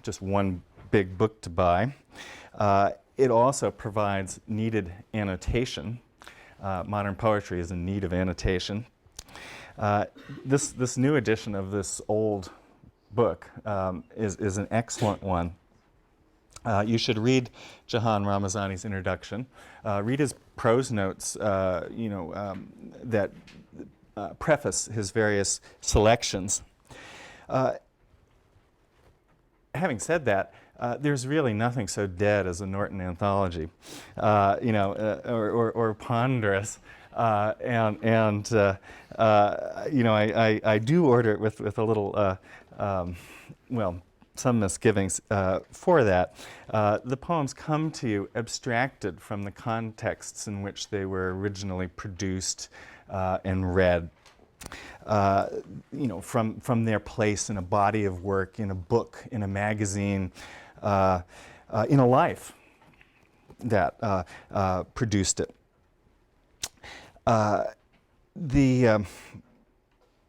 just one big book to buy. It also provides needed annotation. Modern poetry is in need of annotation. This new edition of this old book is an excellent one. You should read Jahan Ramazani's introduction. Read his prose notes, that preface his various selections. Having said that, there's really nothing so dead as a Norton anthology, or ponderous. I do order it with a little, some misgivings for that. The poems come to you abstracted from the contexts in which they were originally produced and read. From their place in a body of work, in a book, in a magazine, in a life that produced it.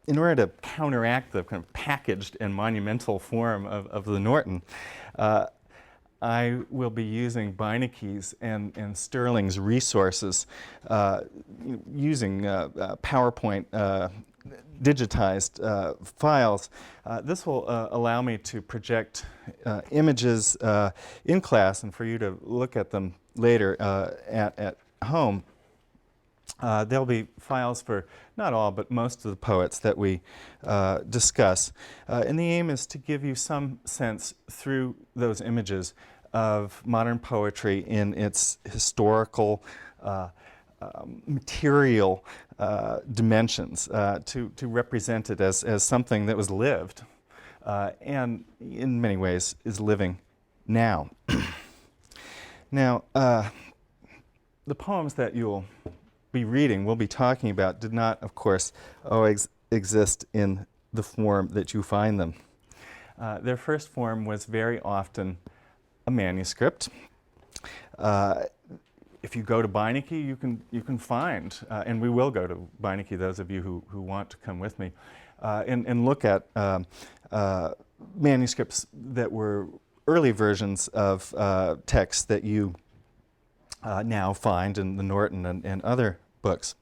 In order to counteract the kind of packaged and monumental form of the Norton, I will be using Beinecke's and Sterling's resources, using PowerPoint digitized files. This will allow me to project images in class and for you to look at them later at home. There'll be files for not all, but most of the poets that we discuss. And the aim is to give you some sense through those images of modern poetry in its historical, material dimensions, to represent it as something that was lived and in many ways is living now. Now, the poems that you'll be reading, we'll be talking about, did not, of course, always exist in the form that you find them. Their first form was very often a manuscript. If you go to Beinecke, you can find, and we will go to Beinecke, those of you who want to come with me, and look at manuscripts that were early versions of texts that you now find in the Norton and other books.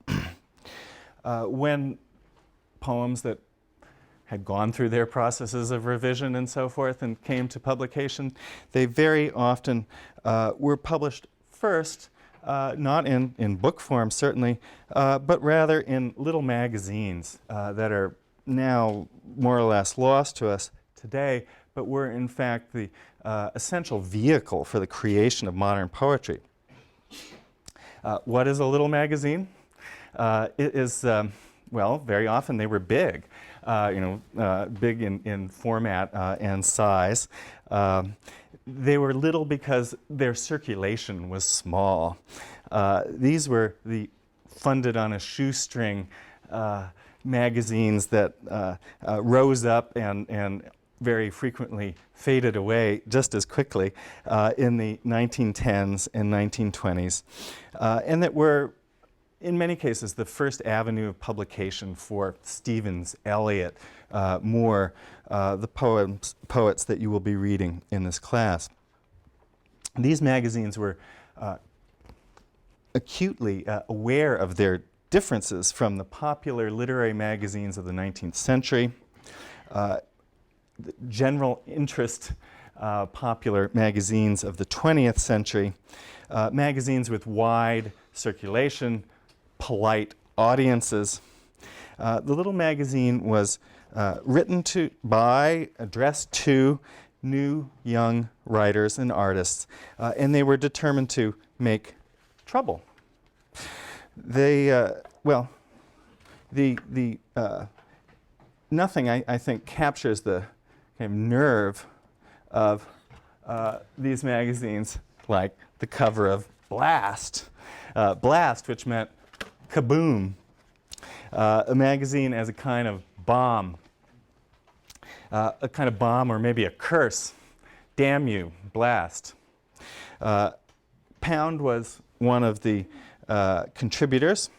When poems that had gone through their processes of revision and so forth and came to publication, they very often were published first, not in book form certainly, but rather in little magazines that are now more or less lost to us today, but were in fact the essential vehicle for the creation of modern poetry. What is a little magazine? It is, very often they were big, big in format and size. They were little because their circulation was small. These were the funded on a shoestring magazines that rose up and very frequently faded away just as quickly in the 1910s and 1920s, and that were, in many cases, the first avenue of publication for Stevens, Eliot, Moore, the poets that you will be reading in this class. These magazines were acutely aware of their differences from the popular literary magazines of the 19th century, the general interest popular magazines of the 20th century, magazines with wide circulation, polite audiences. The little magazine was written by, addressed to new young writers and artists, and they were determined to make trouble. They, nothing I think captures the kind of nerve of these magazines like the cover of Blast. Blast, which meant kaboom. A magazine as a kind of bomb. A kind of bomb or maybe a curse. Damn you, Blast. Pound was one of the contributors.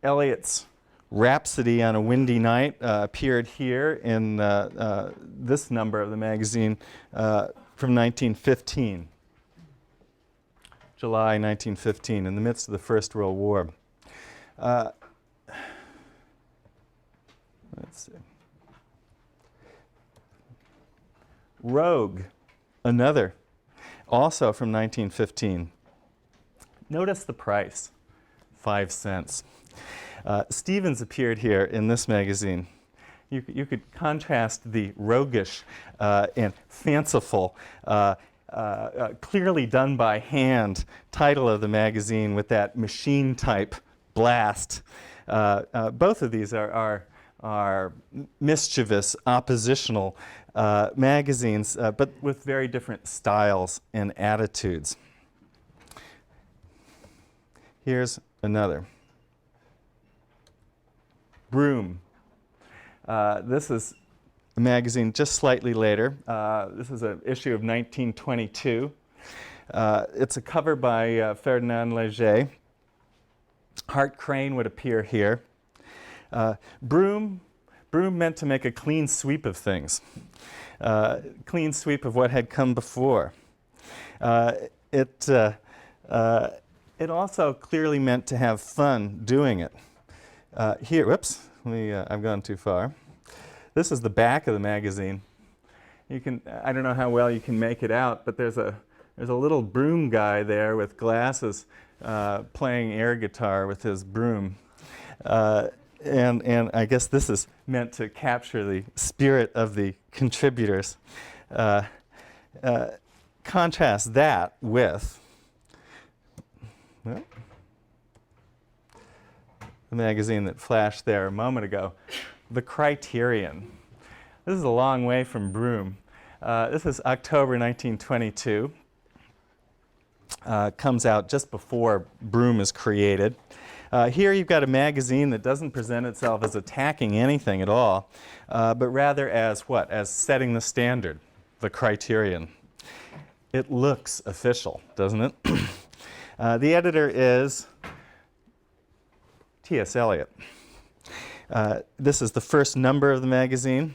Eliot's Rhapsody on a Windy Night appeared here in this number of the magazine from 1915, July 1915, in the midst of the First World War. Let's see. Rogue, another, also from 1915. Notice the price, 5 cents. Stevens appeared here in this magazine. You could contrast the roguish and fanciful, clearly done by hand title of the magazine with that machine type blast. Both of these are mischievous, oppositional magazines, but with very different styles and attitudes. Here's another. Broom. This is a magazine just slightly later. This is an issue of 1922. It's a cover by Ferdinand Léger. Hart Crane would appear here. Broom meant to make a clean sweep of things, clean sweep of what had come before. It also clearly meant to have fun doing it. Here, whoops, I've gone too far. This is the back of the magazine. I don't know how well you can make it out, but there's a little broom guy there with glasses playing air guitar with his broom. And I guess this is meant to capture the spirit of the contributors. Contrast that with the magazine that flashed there a moment ago, The Criterion. This is a long way from Broom. This is October 1922. Comes out just before Broom is created. Here you've got a magazine that doesn't present itself as attacking anything at all, but rather as what? As setting the standard, The Criterion. It looks official, doesn't it? The editor is T.S. Eliot. This is the first number of the magazine.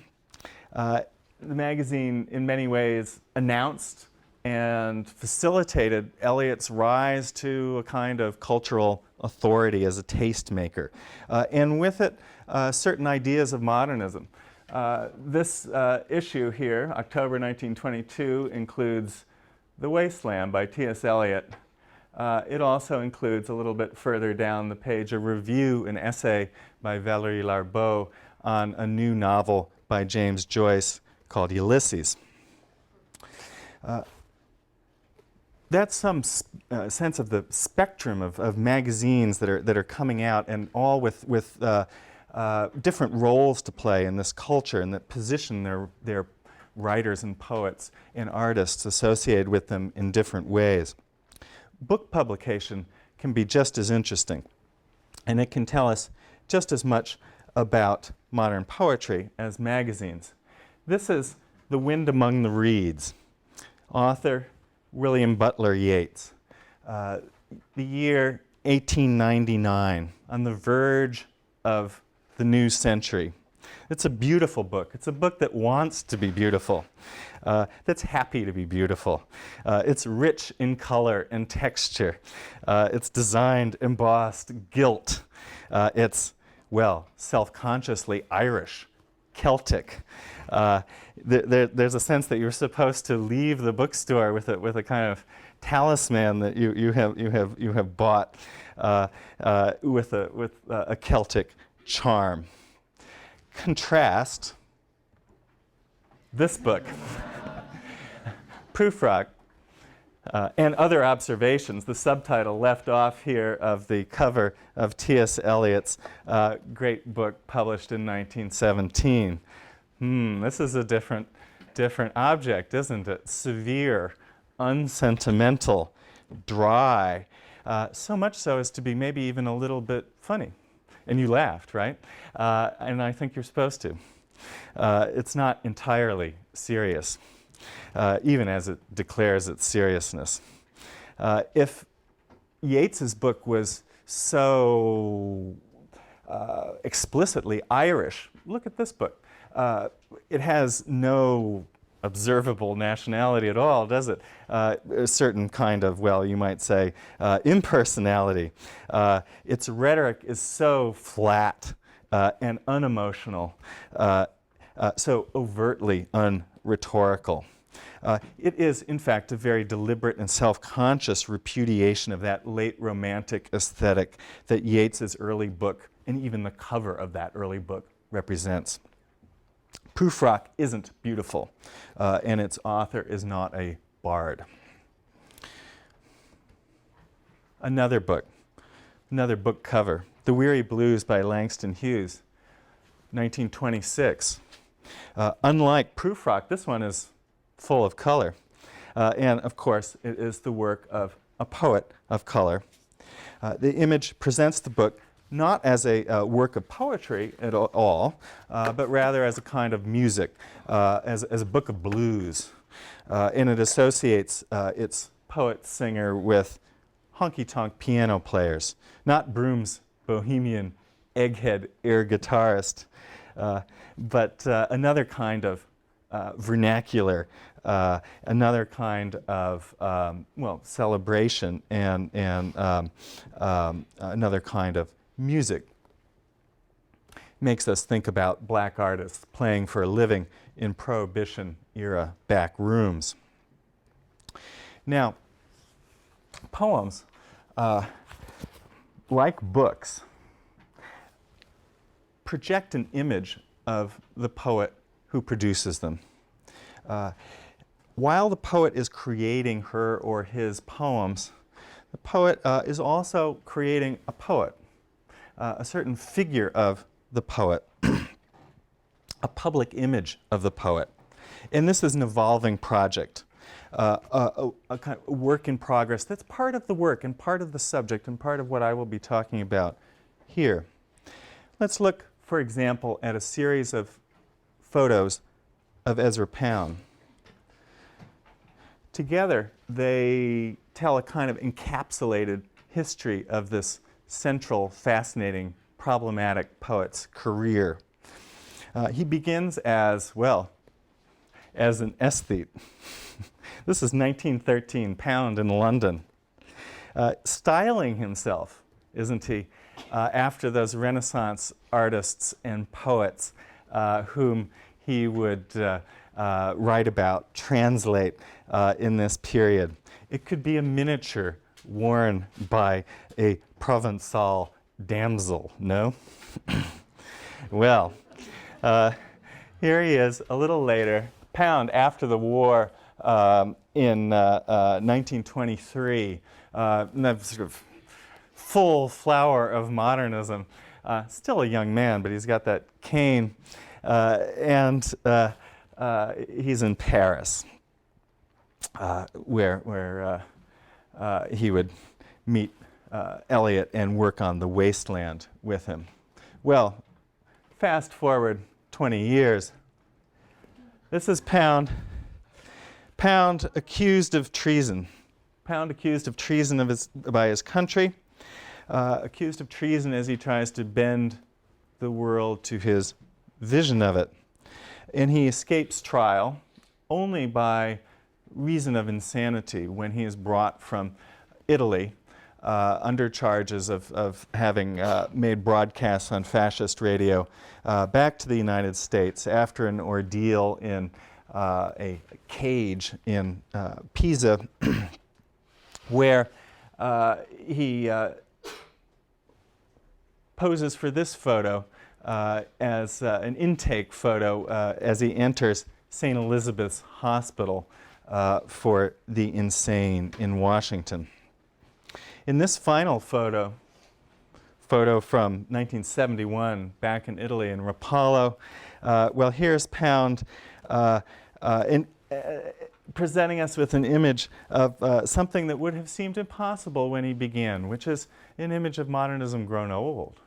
The magazine, in many ways, announced and facilitated Eliot's rise to a kind of cultural authority as a tastemaker, and with it, certain ideas of modernism. This issue here, October 1922, includes The Wasteland by T.S. Eliot. It also includes, a little bit further down the page, a review, an essay by Valérie Larbaud on a new novel by James Joyce called Ulysses. That's some sense of the spectrum of magazines that are coming out, and all with different roles to play in this culture, and that position their writers and poets and artists associated with them in different ways. Book publication can be just as interesting, and it can tell us just as much about modern poetry as magazines. This is The Wind Among the Reeds. Author William Butler Yeats. The year 1899, on the verge of the new century. It's a beautiful book. It's a book that wants to be beautiful, that's happy to be beautiful. It's rich in color and texture. It's designed, embossed gilt. It's, well, self-consciously Irish, Celtic. There's a sense that you're supposed to leave the bookstore with a kind of talisman that you have bought with a Celtic charm. Contrast this book, Prufrock, and Other Observations, the subtitle left off here of the cover of T.S. Eliot's great book published in 1917. This is a different object, isn't it? Severe, unsentimental, dry, so much so as to be maybe even a little bit funny. And you laughed, right? And I think you're supposed to. It's not entirely serious, even as it declares its seriousness. If Yeats's book was so explicitly Irish. Look at this book. It has no observable nationality at all, does it? A certain kind of, well, you might say, impersonality. Its rhetoric is so flat and unemotional, so overtly unrhetorical. It is, in fact, a very deliberate and self-conscious repudiation of that late Romantic aesthetic that Yeats's early book, and even the cover of that early book, represents. Prufrock isn't beautiful, and its author is not a bard. Another book cover, The Weary Blues by Langston Hughes, 1926. Unlike Prufrock, this one is full of color. And of course, it is the work of a poet of color. The image presents the book not as a work of poetry at all, but rather as a kind of music, as a book of blues. And it associates its poet-singer with honky-tonk piano players, not Broom's bohemian egghead air guitarist, but another kind of vernacular, another kind of celebration, and another kind of music. Makes us think about black artists playing for a living in Prohibition-era back rooms. Now, poems, like books, project an image of the poet who produces them. While the poet is creating her or his poems, the poet is also creating a poet, a certain figure of the poet, a public image of the poet. And this is an evolving project, a kind of work in progress that's part of the work and part of the subject and part of what I will be talking about here. Let's look, for example, at a series of photos of Ezra Pound. Together, they tell a kind of encapsulated history of this central, fascinating, problematic poet's career. He begins as, well, as an aesthete. This is 1913, Pound in London. Styling himself, isn't he, after those Renaissance artists and poets whom he would write about, translate in this period. It could be a miniature worn by a Provençal damsel, no? Well, here he is a little later, Pound after the war in 1923, the sort of full flower of modernism. Still a young man, but he's got that cane, and he's in Paris, where he would meet Eliot and work on The Wasteland with him. Well, fast forward 20 years. This is Pound. Pound accused of treason. Pound accused of treason by his country. Accused of treason as he tries to bend the world to his vision of it. And he escapes trial only by reason of insanity when he is brought from Italy under charges of having made broadcasts on fascist radio back to the United States after an ordeal in a cage in Pisa where he poses for this photo as an intake photo as he enters St. Elizabeth's Hospital for the insane in Washington. In this final photo from 1971 back in Italy in Rapallo, well, here's Pound presenting us with an image of something that would have seemed impossible when he began, which is an image of modernism grown old.